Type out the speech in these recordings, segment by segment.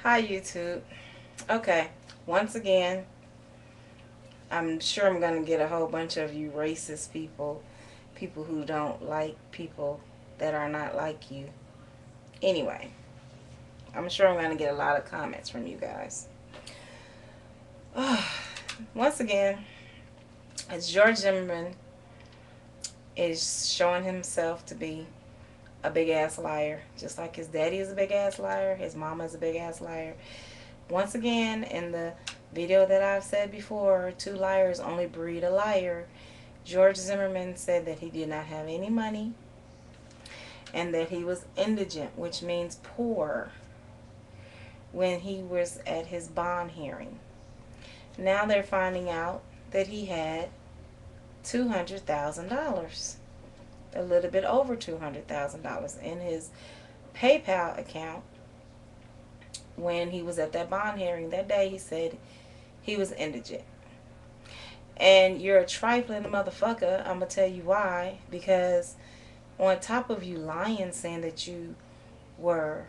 Hi YouTube. Okay, once again, I'm sure I'm going to get a whole bunch of you racist people, people who don't like people that are not like you. Anyway, I'm sure I'm going to get a lot of comments from you guys. Once again, as George Zimmerman is showing himself to be a big ass liar, just like his daddy is a big ass liar, his mama is a big ass liar. Once again, in the video that I've said before, two liars only breed a liar. George Zimmerman said that he did not have any money and that he was indigent, which means poor, when he was at his bond hearing. Now they're finding out that he had $200,000, a little bit over $200,000 in his PayPal account when he was at that bond hearing. That day he said he was indigent. And you're a trifling motherfucker. I'm going to tell you why. Because on top of you lying, saying that you were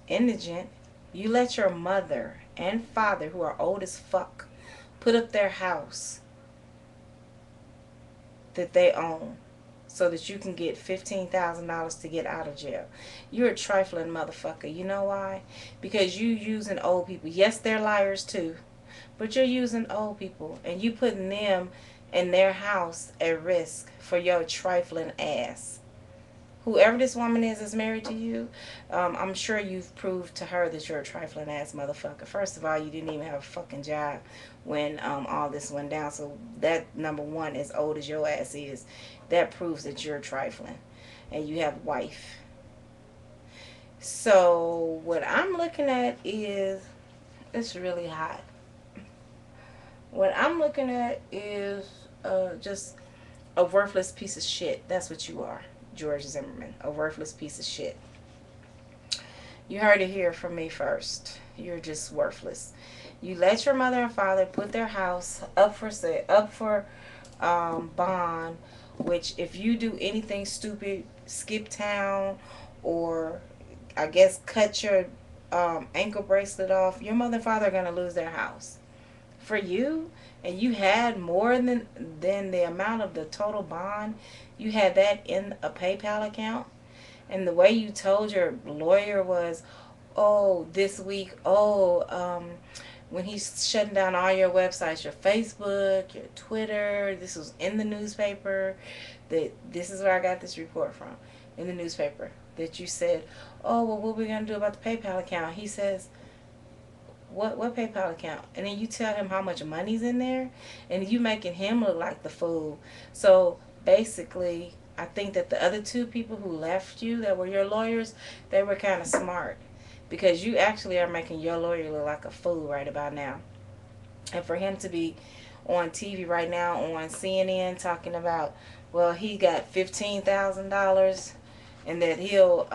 indigent, you let your mother and father, who are old as fuck, put up their house that they own so that you can get $15,000 to get out of jail. You're a trifling motherfucker. You know why? Because you using old people. Yes, they're liars too, but you're using old people and you putting them and their house at risk for your trifling ass. Whoever this woman is that's married to you, I'm sure you've proved to her that you're a trifling ass motherfucker. First of all, you didn't even have a fucking job when all this went down. So that, number one, as old as your ass is, that proves that you're trifling. And you have a wife. So what I'm looking at is, it's really hot. What I'm looking at is just a worthless piece of shit. That's what you are, George Zimmerman. A worthless piece of shit. You heard it here from me first. You're just worthless. You let your mother and father put their house up for sale, up for bond. Which, if you do anything stupid, skip town, or I guess cut your ankle bracelet off, your mother and father are gonna lose their house. For you, and you had more than the amount of the total bond, you had that in a PayPal account, and the way you told your lawyer was, oh, this week, when he's shutting down all your websites, your Facebook, your Twitter, this was in the newspaper, that this is where I got this report from, in the newspaper, that you said, oh, well, what are we going to do about the PayPal account? He says, what PayPal account? And then you tell him how much money's in there, and you making him look like the fool. So basically, I think that the other two people who left you, that were your lawyers, they were kind of smart, because you actually are making your lawyer look like a fool right about now. And for him to be on TV right now on CNN talking about, well, he got $15,000 and that he'll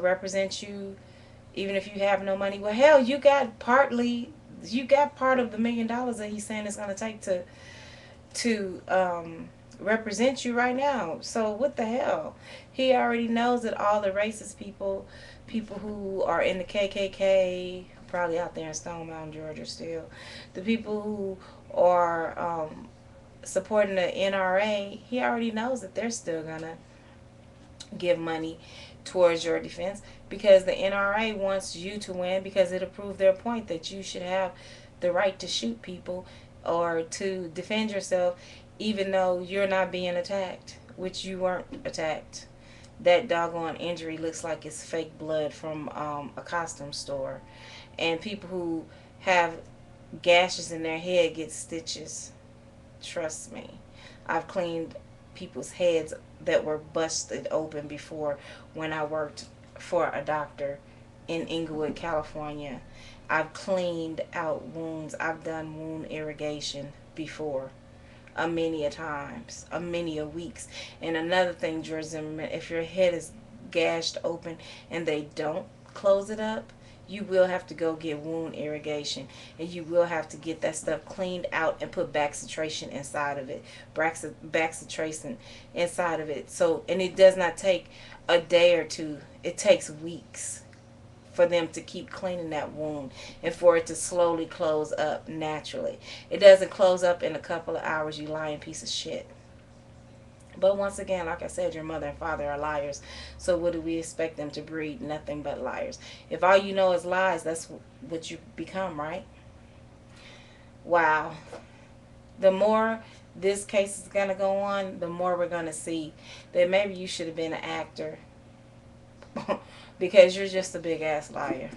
represent you even if you have no money. Well, hell, you got part of the $1 million that he's saying it's going to take to represent you right now. So what the hell? He already knows that all the racist people, people who are in the KKK, probably out there in Stone Mountain, Georgia still, the people who are supporting the NRA, he already knows that they're still going to give money towards your defense, because the NRA wants you to win, because it'll prove their point that you should have the right to shoot people or to defend yourself even though you're not being attacked, which you weren't attacked. That doggone injury looks like it's fake blood from a costume store. And people who have gashes in their head get stitches. Trust me. I've cleaned people's heads that were busted open before when I worked for a doctor in Inglewood, California. I've cleaned out wounds. I've done wound irrigation before. A many a times. A many a weeks. And another thing, George Zimmerman, if your head is gashed open and they don't close it up, you will have to go get wound irrigation, and you will have to get that stuff cleaned out and put backcitration inside of it, backcitracin inside of it. So, and it does not take a day or two, it takes weeks. for them to keep cleaning that wound and for it to slowly close up naturally. It doesn't close up in a couple of hours, you lying piece of shit. But once again, like I said, your mother and father are liars. So what do we expect them to breed? Nothing but liars. If all you know is lies, that's what you become, right? Wow. The more this case is going to go on, the more we're going to see that maybe you should have been an actor because you're just a big ass liar.